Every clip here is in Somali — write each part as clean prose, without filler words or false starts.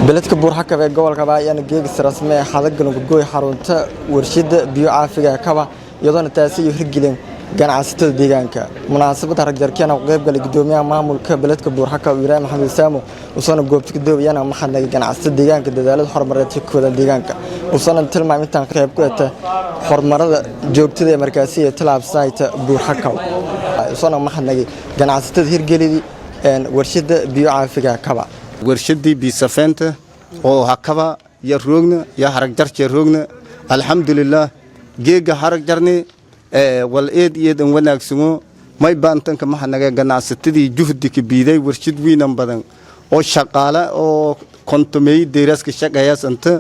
beledka buurxakab ee gobolka baa ayaan geegis rasmi ah xadagan gudgooy xarunta warshada biyo caafiga kaba iyadoona taasi iyo hirgelin ganacsatada deegaanka munaasabada ragjarkeena qayb galay gudoomiyaha maamulka beledka buurxakab Ibrahim Maxamed Saamo usana goobta gudoomiyaha maxalliga ganacsatada deegaanka dadaalada horumarinta kooda deegaanka usana tilmaamintan qayb ku ah horumarada joogtada ee markaasiga talaabsayta buurxakab usana maxalliga ganacsatada hirgeliyay warshada biyo caafiga kaba warshadii biisafeenta oo hakaba ya roogna ya harag jarje roogna alxamdulillah geega harag jarni wal eedan wanaagsumo may baantanka maxanaga ganacsatadii juhdi ka biiday warshad weyn badan oo shaqaale oo kontomey deeraska shaqayaasanta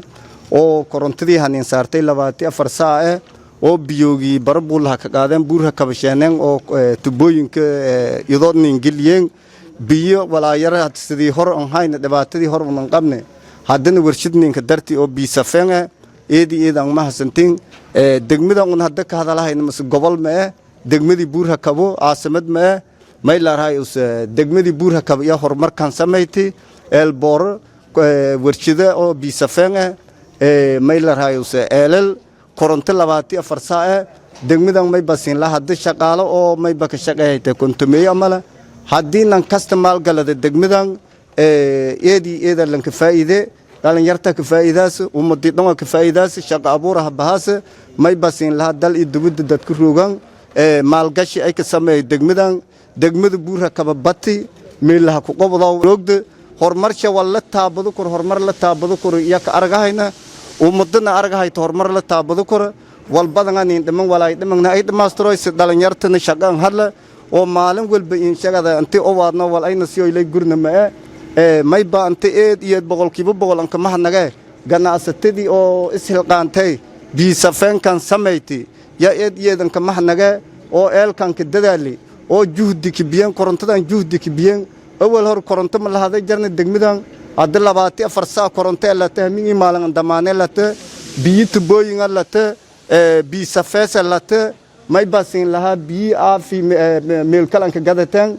oo korontadii hanin saartay 24 saac oo biyoogi barbulaha ka qaadeen buurha kabasheeneen oo tubooyinka idoodnin geliyeen biyo walaayara sidii hor aan hayna dhibaatadii hor aan qabnay haddana warshadninka dartii oo biisafeena eedan ma hasantiin degmada un hadda ka hadalahayna mas gobol ma degmadii buurha kabo caasimad ma may laarahay degmadii buurha kabo iyo horumarkan sameeytay elbor warshada oo biisafeena may laarahay eelal koronto 24 saac degmadan may basin la hadda shaqaalo oo may baka shaqeeyay kontomeey amala haddii nan kasta maalgalada degmadan eedan lanka faa'iide dalin yarta ka faa'iidaas ummadii dhan ka faa'iidaas shaqo abuuraha bahaas may basin la dal iyo dibadda dadku roogan maalgashi ay ka sameeyay degmada buurha kaba bati meelaha ku qobdo roogda horumarsha wala taabado kor horumar la taabado kor iyo ka argahayna ummadana argahayto horumar la taabado kor wal badan aan dhiman walaay dhiman ay dhamaastiraysa dalin yartana shaqan hadla oo maalin walba in shaqada intii oo waadno wal ayna si ay gurna ma may baante iyo boqolkiiba boqol an kama hanaga ganacsatadii oo ishilqaantay biisafeenkan sameeytay ya iyadan kama hanaga oo eelkan ka dadaali oo juhdi ki biyan korontadan juhdi ki biyan awal hor koronto ma lahaday jarna degmadan hadda 24 saac koronto la tahmiin maalin damaane la ta biyita booyin la ta biisafeesa la ta may basin laha bi aafi meel kalanka gadataan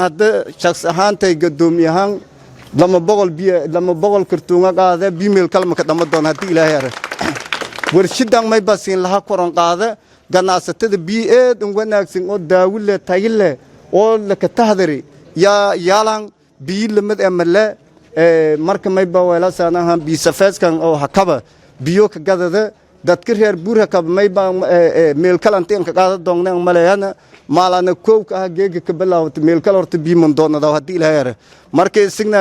hadda shakhs ahaantay gadoomiyahan lama boqol kartuunga qaada bi meel kalma ka dhama doon hadii ilaahay yar warshadan may basin laha koron qaada ganacsatada bi eedan wanaagsan oo daawile tayile oo la ka tahdari ya yalan bi lamad amala marka may ba wala saanahan bi safeeskan oo hakaba biyo ka gadada dadka reer buurha kab may ba meel kalanteen ka qaada doonaan maleeyana maalana koowka geega ka bilaawtay meel kale horta biiman doonada hadii ilaahay yar markay signa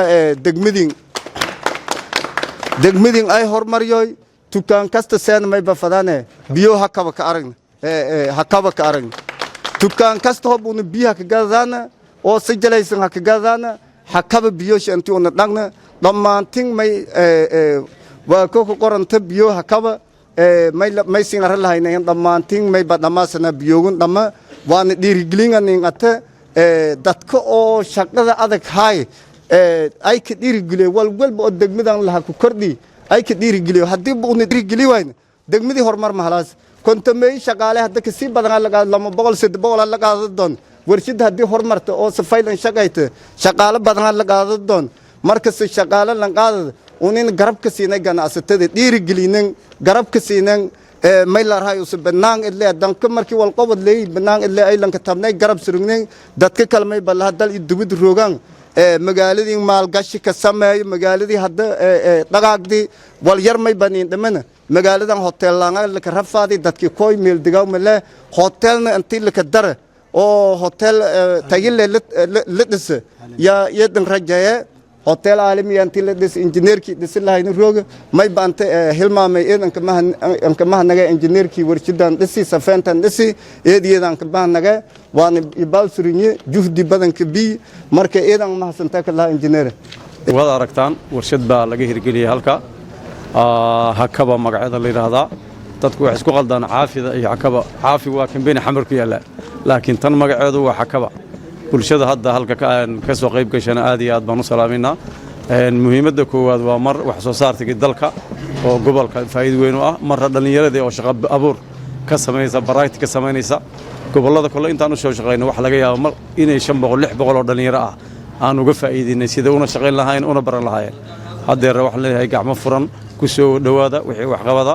degmadin ay hormariyay tukaan kasta seen may ba fadane biyo hakaba ka aragna tukaan kasta hobuna biyo ka gadana oo sijalaysan ka gadana hakaba biyo shantii oo dhagna dhamaantin may waa ko qoranta biyo hakaba may singar lahaynayeen dhamaantin may badamaasana biyogun dhama waan dhiirigelinayeen ata dadka oo shaqada adag hay ay ka dhiirigeliyo walba oo degmadan laha ku kordhi ay ka dhiirigeliyo hadii uu dhiirigeliyo wayn degmadii horumar ma halaas kontamay shaqaale hadda ka si badan la qaado 200 la qaado doon warshad hadii horumarto oo safaylan shaqayto shaqaale badan la qaado doon marka si shaqaale la qaado unin garabka siinay ganacsatada dhiirigelinin garabka siinay may la rahay usoo banaan ilaa danka markii wal qabad leey banaan ilaa ay lanka tabnay garab surugnay dadka kalmay bal dal dibad roogan magaaladii maalgashi ka sameeyay magaaladii hadda dhaqaaqdi wal yar may baniin dhamana magaaladan hotel la ka rafaaday dadkii kooy meel digaw male hotelna intii la ka dara oo hotel tayile la dhis ya yadan rajaya hotel caalami intii la dhis injineerkii dhis lahayn rooga may baanta hilmaamay eedan ka mahnaga injineerkii warshadan dhisi safeentan dhisi eedan ka bahnaga waan ibal surinye juhdi badan ka bi marka eedan mahsanta ka la injineer wada aragtaan warshad baa laga hirgeliyay halka hakaba magaceeda la yiraahdaa dadku wax isku qaldaan caafida iyo hakaba caafi waa kan been xamar ku yaala laakiin tan magaceedu waa hakaba bulshada hadda halka ka soo qayb gashana aad iyo aad baan u salaaminaa muhiimadda koowaad waa mar wax soo saartiga dalka oo gobolka faa'iido weyn u ah mar dhalinyarada oo shaqo abuur ka sameynaysa barayti ka sameynaysa gobollada kale intaan u soo shaqeyno wax laga yaabo mar inay 500 600 oo dhalinyaro ah aan uga faa'iideynay sida una shaqeyn lahayn una baran lahayn haddeer waxaan leeyahay gacmo furan ku soo dhawaada wixii wax qabada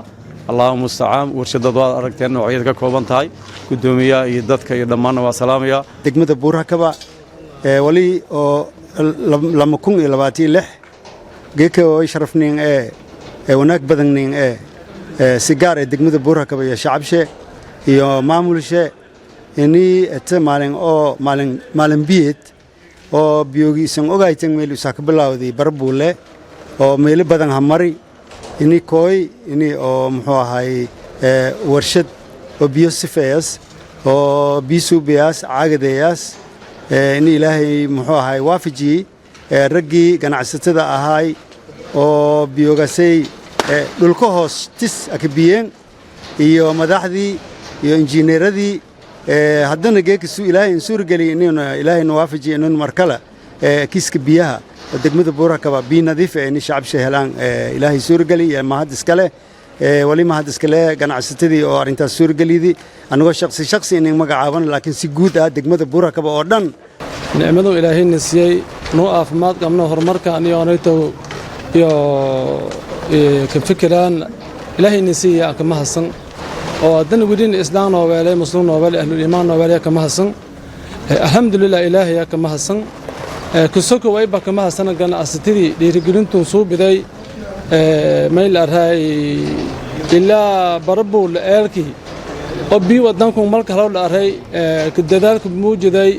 Allahu musta'aan warshadada waa aragteen noocyada ka kooban tahay gudoomiyaha iyo dadka iyo dhammaan waa salaamaya degmada Buur-Hakaba wali oo 2026 geeka oo sharafneen wanaag badaneen sigaar degmada Buur-Hakaba iyo shacabshe iyo maamulshe ini maalin oo maalin biid oo biyoogiisan ogaytan meel u saaka bilawday barbuule oo meel badan hamari ini kooy ini oo muxuu ahay warshad oo biyo sifeeyas oo bisuubiyaas caagadeeyas ini ilaahay muxuu ahay waafiji ragii ganacsatada ahay oo biyoogasay dhulka hoostis akbiyeen iyo madaxdii iyo injineeradii haddana geekisu ilaahay suurgali inuu ilaahay waafiji inuu markala kiiska biyaha degmada Buur-Hakaba biyo nadiif ah in shacabka helaan ilaahay suurgali iyo mahad iskale wali mahad iskale ganacsatadii oo arintaas suurgalidi anagoo shakhsi in magacaaban laakiin si guud ah degmada Buur-Hakaba oo dhan nicmadu ilaahay nasiyay noo caafimaad qabno horumarka aniga aanayto iyo ka fikiraan ilaahay nasiyay ka mahadsan oo haddana wadin islaam oo weelay muslim oo weelay ahlul iimaan oo weelay ka mahadsan alxamdulillah ilaahay ka mahadsan kusoko way ba ka mahadsan ganacsatadii dhiirigelintu soo biday meel arhay ilaa barbuul eelkii oo bi wadanku marka hore la arhay ka dadaalku muujiday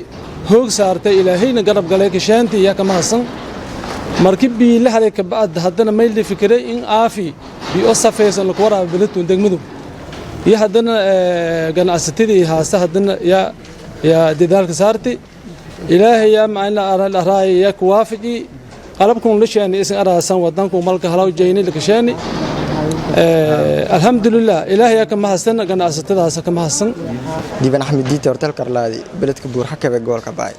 hoog saartay ilaahayna garab galay ka shaanti ya ka mahadsan markii bi la haday ka baad haddana meel fikiray in aafi bi oo safaysan ku waraab bilato degmadu iyo haddana ganacsatadii haasta haddana ya dadaalka saartay ilaahay ya macna arhay ya kuwaafiji qalabkun la sheeni isin araasan wadanku malka halaw jeeyni la kasheeni alxamdulillah ilaahay ka mahadsan ganacsatadaas ka mahadsan diiban axmed diite hortel karlaadi beledka Buur-Hakaba gobolka Baay